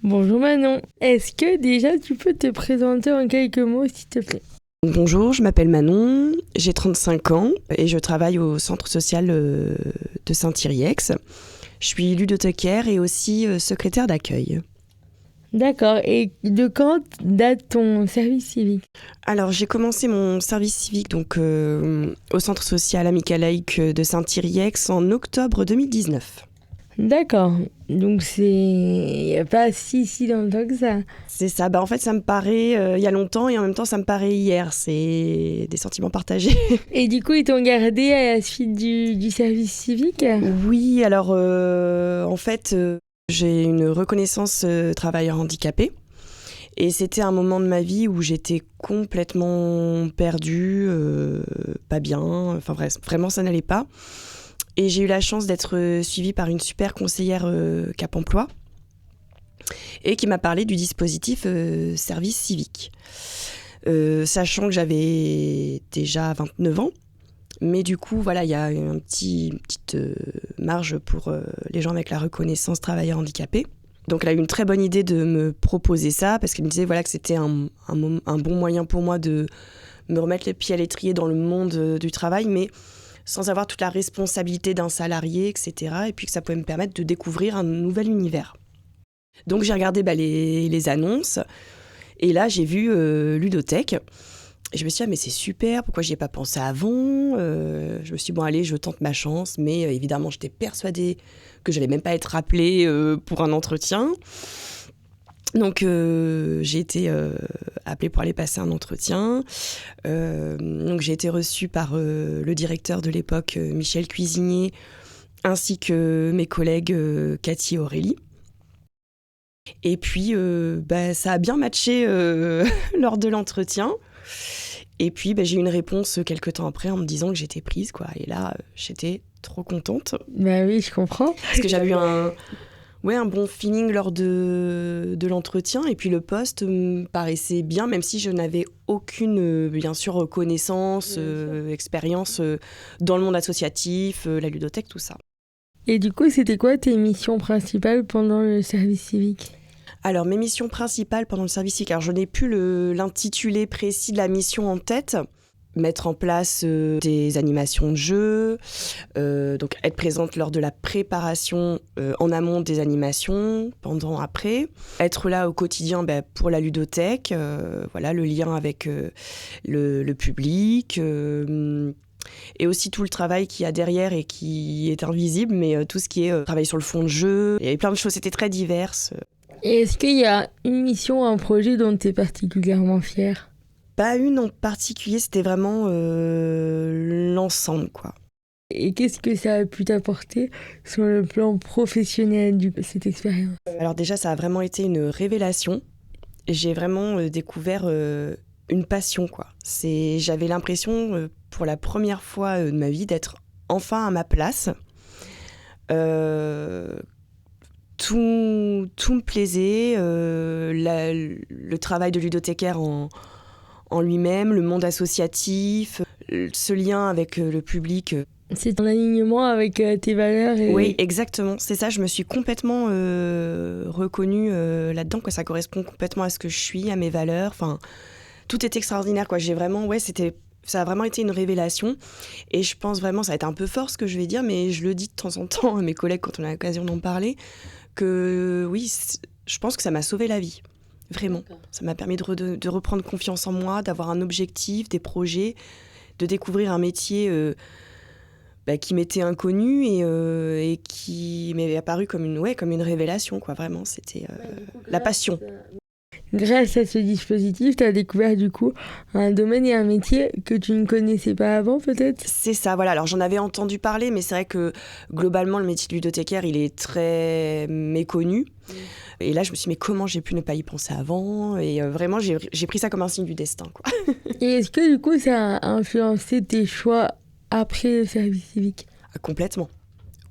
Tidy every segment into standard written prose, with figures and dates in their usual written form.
Bonjour Manon, est-ce que déjà tu peux te présenter en quelques mots s'il te plaît? Bonjour, je m'appelle Manon, j'ai 35 ans et je travaille au centre social de Saint-Yrieix. Je suis ludothécaire et aussi secrétaire d'accueil. D'accord, et de quand date ton service civique? Alors j'ai commencé mon service civique donc, au centre social amical laïque de Saint-Yrieix en octobre 2019. D'accord, donc il n'y a pas si longtemps que ça. C'est ça, en fait ça me paraît il y a longtemps et en même temps ça me paraît hier, c'est des sentiments partagés. Et du coup, ils t'ont gardé à la suite du service civique? Oui, alors en fait j'ai une reconnaissance travailleur handicapé. Et c'était un moment de ma vie où j'étais complètement perdue, pas bien, enfin bref, vraiment ça n'allait pas. Et j'ai eu la chance d'être suivie par une super conseillère Cap Emploi et qui m'a parlé du dispositif service civique. Sachant que j'avais déjà 29 ans, mais du coup, voilà, il y a une petite marge pour les gens avec la reconnaissance travailleur handicapé. Donc elle a eu une très bonne idée de me proposer ça parce qu'elle me disait voilà, que c'était un bon moyen pour moi de me remettre les pieds à l'étrier dans le monde du travail, mais sans avoir toute la responsabilité d'un salarié, etc. Et puis que ça pouvait me permettre de découvrir un nouvel univers. Donc j'ai regardé les annonces et là j'ai vu Ludothèque. Et je me suis dit, mais c'est super, pourquoi j'y ai pas pensé avant? Je me suis dit, bon, allez, je tente ma chance. Mais évidemment, j'étais persuadée que je n'allais même pas être rappelée pour un entretien. Donc, j'ai été appelée pour aller passer un entretien. Donc, j'ai été reçue par le directeur de l'époque, Michel Cuisinier, ainsi que mes collègues Cathy et Aurélie. Et puis, ça a bien matché lors de l'entretien. Et puis, j'ai eu une réponse quelques temps après en me disant que j'étais prise, quoi. Et là, j'étais trop contente. Bah oui, je comprends. Parce que j'avais eu un bon feeling lors de l'entretien. Et puis, le poste me paraissait bien, même si je n'avais aucune, bien sûr, connaissance, expérience dans le monde associatif, la ludothèque, tout ça. Et du coup, c'était quoi tes missions principales pendant le service civique? Alors, mes missions principales pendant le service civique, alors je n'ai plus l'intitulé précis de la mission en tête. Mettre en place des animations de jeu, donc être présente lors de la préparation en amont des animations, pendant, après. Être là au quotidien pour la ludothèque, voilà, le lien avec le public. Et aussi tout le travail qu'il y a derrière et qui est invisible, mais tout ce qui est travail sur le fond de jeu. Il y avait plein de choses, c'était très diverse. Et est-ce qu'il y a une mission, un projet dont tu es particulièrement fière? Pas une en particulier, c'était vraiment l'ensemble, quoi. Et qu'est-ce que ça a pu t'apporter sur le plan professionnel, cette expérience? Alors déjà, ça a vraiment été une révélation. J'ai vraiment découvert une passion, quoi. J'avais l'impression, pour la première fois de ma vie, d'être enfin à ma place. Tout me plaisait, le travail de ludothécaire en lui-même, le monde associatif, ce lien avec le public. C'est en alignement avec tes valeurs Oui, exactement. C'est ça, je me suis complètement reconnue là-dedans, quoi. Ça correspond complètement à ce que je suis, à mes valeurs. Enfin, tout est extraordinaire, quoi. Ça a vraiment été une révélation. Et je pense vraiment, ça va être un peu fort ce que je vais dire, mais je le dis de temps en temps à mes collègues quand on a l'occasion d'en parler, que oui, je pense que ça m'a sauvé la vie. Vraiment. D'accord. Ça m'a permis de reprendre confiance en moi, d'avoir un objectif, des projets, de découvrir un métier qui m'était inconnu et qui m'est apparu comme une révélation, quoi. Vraiment, c'était la passion. Grâce à ce dispositif, tu as découvert du coup un domaine et un métier que tu ne connaissais pas avant, peut-être? C'est ça, voilà. Alors j'en avais entendu parler, mais c'est vrai que globalement, le métier de ludothécaire, il est très méconnu. Et là, je me suis dit, mais comment j'ai pu ne pas y penser avant? Et vraiment, j'ai pris ça comme un signe du destin, quoi. Et est-ce que du coup, ça a influencé tes choix après le service civique? Complètement.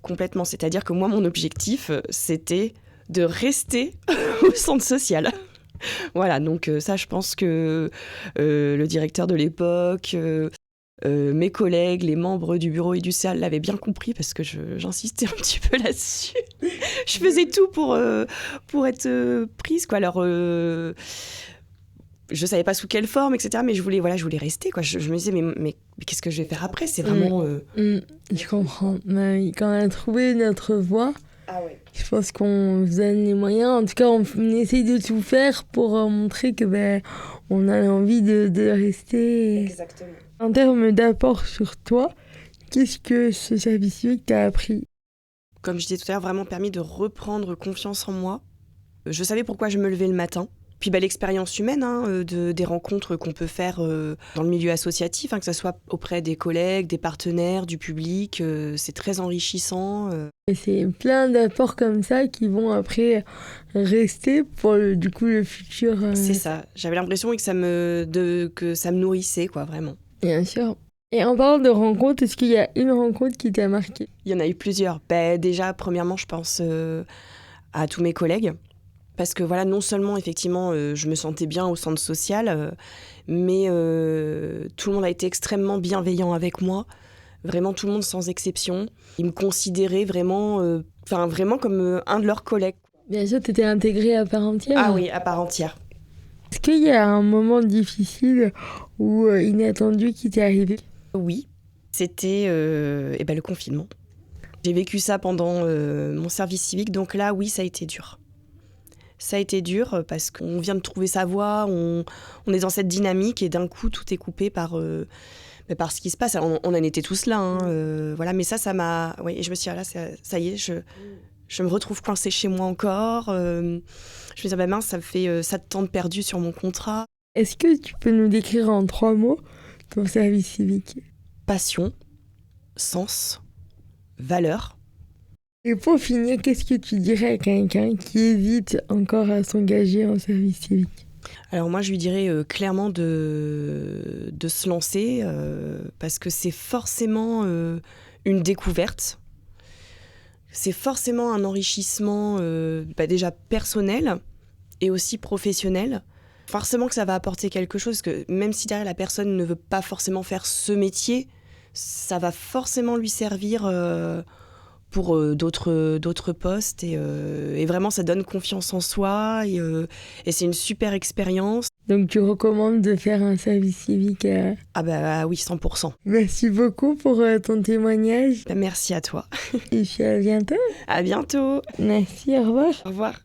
Complètement. C'est-à-dire que moi, mon objectif, c'était de rester au centre social. Voilà, donc ça, je pense que le directeur de l'époque, Mes collègues, les membres du bureau et du CA l'avaient bien compris parce que j'insistais un petit peu là-dessus. Je faisais tout pour être prise, quoi. Alors, je savais pas sous quelle forme, etc. Mais je voulais rester, quoi. Je me disais, mais qu'est-ce que je vais faire après ? C'est vraiment... Je comprends. Mais quand on a trouvé notre voie, je pense qu'on se donne les moyens. En tout cas, on essaye de tout faire pour montrer que on a envie de rester. Exactement. En termes d'apport sur toi, qu'est-ce que ce service civique t'a appris ? Comme je disais tout à l'heure, vraiment permis de reprendre confiance en moi. Je savais pourquoi je me levais le matin. Puis l'expérience humaine, des rencontres qu'on peut faire dans le milieu associatif, que ce soit auprès des collègues, des partenaires, du public, c'est très enrichissant. Et c'est plein d'apports comme ça qui vont après rester pour le futur. C'est ça. J'avais l'impression que ça me nourrissait, quoi, vraiment. Bien sûr. Et en parlant de rencontres, est-ce qu'il y a une rencontre qui t'a marqué ? Il y en a eu plusieurs. Déjà, premièrement, je pense à tous mes collègues. Parce que non seulement, effectivement, je me sentais bien au centre social, mais tout le monde a été extrêmement bienveillant avec moi. Vraiment, tout le monde sans exception. Ils me considéraient vraiment, vraiment comme un de leurs collègues. Bien sûr, tu étais intégrée à part entière. Ah oui, à part entière. Est-ce qu'il y a un moment difficile ou inattendu qui t'est arrivé ? Oui, c'était le confinement. J'ai vécu ça pendant mon service civique, donc là, oui, ça a été dur. Ça a été dur parce qu'on vient de trouver sa voie, on est dans cette dynamique et d'un coup, tout est coupé par ce qui se passe. On en était tous là, mais ça m'a... Oui, et je me suis dit, là, ça y est, je me retrouve coincée chez moi encore. Je me disais, mince, ça fait 7 ans de perdu sur mon contrat. Est-ce que tu peux nous décrire en 3 mots ton service civique ? Passion, sens, valeur. Et pour finir, qu'est-ce que tu dirais à quelqu'un qui hésite encore à s'engager en service civique ? Alors moi, je lui dirais clairement de se lancer parce que c'est forcément une découverte. C'est forcément un enrichissement déjà personnel et aussi professionnel. Forcément que ça va apporter quelque chose, parce que même si derrière la personne ne veut pas forcément faire ce métier, ça va forcément lui servir pour d'autres postes et vraiment ça donne confiance en soi et c'est une super expérience. Donc tu recommandes de faire un service civique Ah oui, 100%. Merci beaucoup pour ton témoignage. Merci à toi. Et puis à bientôt. À bientôt. Merci, au revoir. Au revoir.